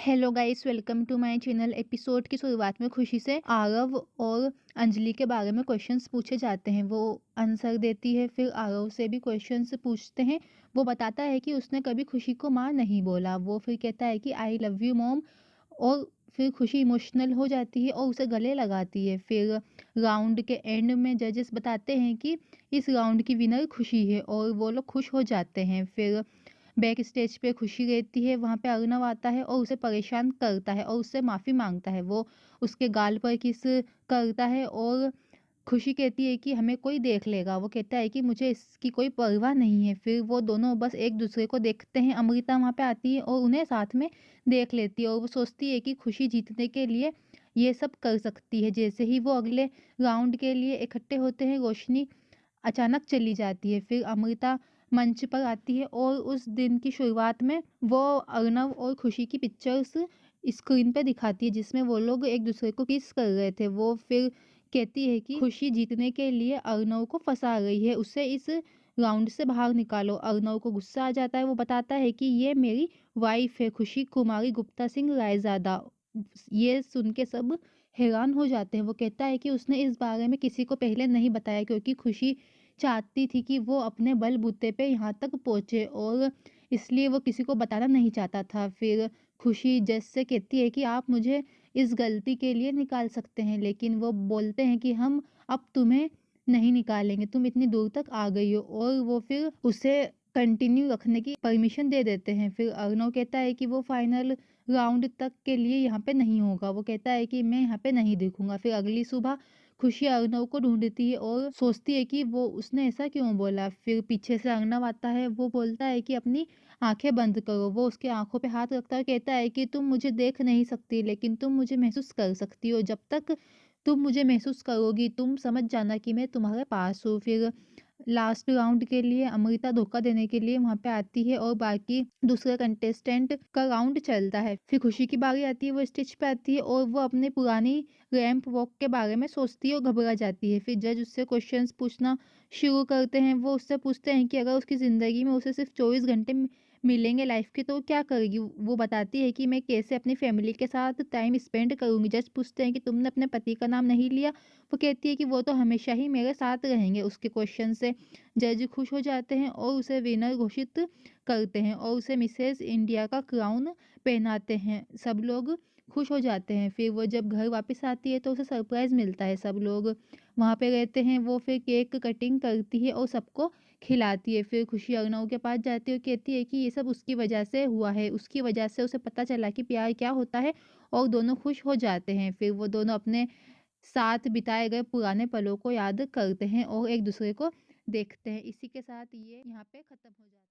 Hello guys, welcome to my channel. Episode की शुरुआत में खुशी से आरव और अंजलि के बारे में क्वेश्चंस पूछे जाते हैं। वो आंसर देती है, फिर आरव से भी क्वेश्चंस पूछते हैं। वो बताता है कि उसने कभी खुशी को माँ नहीं बोला। वो फिर कहता है कि आई लव यू मॉम, और फिर खुशी इमोशनल हो जाती है और उसे गले लगाती है। फिर राउंड के एंड में जजेस बताते हैं कि इस राउंड की विनर खुशी है और वो लोग खुश हो जाते हैं। फिर बैक स्टेज पे खुशी रहती है, वहाँ पे अर्नव आता है और उसे परेशान करता है और उससे माफ़ी मांगता है। वो उसके गाल पर किस करता है और खुशी कहती है कि हमें कोई देख लेगा। वो कहता है कि मुझे इसकी कोई परवाह नहीं है। फिर वो दोनों बस एक दूसरे को देखते हैं। अमृता वहाँ पे आती है और उन्हें साथ में देख लेती है और वो सोचती है कि खुशी जीतने के लिए ये सब कर सकती है। जैसे ही वो अगले राउंड के लिए इकट्ठे होते हैं, रोशनी अचानक चली जाती है। फिर अमृता मंच पर आती है और उस दिन की शुरुआत में वो अर्नव और खुशी की पिक्चर्स स्क्रीन पे दिखाती है, जिसमें वो लोग एक दूसरे को किस कर रहे थे। वो फिर कहती है कि खुशी जीतने के लिए अर्नव को फंसा रही है, उसे इस राउंड से बाहर निकालो। अर्नव को गुस्सा आ जाता है। वो बताता है कि ये मेरी वाइफ है, खुशी कुमारी गुप्ता सिंह रायजादा। ये सुन के सब हैरान हो जाते हैं। वो कहता है कि उसने इस बारे में किसी को पहले नहीं बताया, क्योंकि खुशी चाहती थी कि वो अपने बलबूते पे यहाँ तक पहुँचे और इसलिए वो किसी को बताना नहीं चाहता था। फिर खुशी जज से कहती है कि आप मुझे इस गलती के लिए निकाल सकते हैं, लेकिन वो बोलते हैं कि हम अब तुम्हें नहीं निकालेंगे, तुम इतनी दूर तक आ गई हो। और वो फिर उसे कंटिन्यू रखने की परमिशन दे देते हैं। फिर अर्नव कहता है कि वो फाइनल राउंड तक के लिए यहाँ पे नहीं होगा। वो कहता है कि मैं यहाँ पे नहीं दिखूंगा। फिर अगली सुबह खुशी अर्नव को ढूंढती है और सोचती है कि वो उसने ऐसा क्यों बोला। फिर पीछे से अर्नव आता है। वो बोलता है कि अपनी आंखें बंद करो। वो उसके आंखों पे हाथ रखता है, कहता है कि तुम मुझे देख नहीं सकती, लेकिन तुम मुझे महसूस कर सकती हो। जब तक तुम मुझे महसूस करोगी, तुम समझ जाना कि मैं तुम्हारे पास हूँ। फिर लास्ट राउंड के लिए अमृता धोखा देने के लिए वहां पे आती है और बाकी दूसरे कंटेस्टेंट का राउंड चलता है। फिर खुशी की बारी आती है। वो स्टेज पे आती है और वो अपनी पुरानी रैंप वॉक के बारे में सोचती है और घबरा जाती है। फिर जज उससे क्वेश्चंस पूछना शुरू करते हैं। वो उससे पूछते हैं कि अगर उसकी ज़िंदगी में उसे सिर्फ 24 घंटे मिलेंगे लाइफ के, तो वो क्या करेगी। वो बताती है कि मैं कैसे अपनी फैमिली के साथ टाइम स्पेंड करूंगी। जज पूछते हैं कि तुमने अपने पति का नाम नहीं लिया। वो कहती है कि वो तो हमेशा ही मेरे साथ रहेंगे। उसके क्वेश्चन से जज खुश हो जाते हैं और उसे विनर घोषित करते हैं और उसे मिसेस इंडिया का क्राउन पहनाते हैं। सब लोग खुश हो जाते हैं। फिर वो जब घर वापस आती है तो उसे सरप्राइज मिलता है। सब लोग वहाँ पे रहते हैं। वो फिर केक कटिंग करती है और सबको खिलाती है। फिर खुशी अर्नव के पास जाती है और कहती है कि ये सब उसकी वजह से हुआ है, उसकी वजह से उसे पता चला कि प्यार क्या होता है, और दोनों खुश हो जाते हैं। फिर वो दोनों अपने साथ बिताए गए पुराने पलों को याद करते हैं और एक दूसरे को देखते हैं। इसी के साथ ये यहाँ पे खत्म हो जाता है।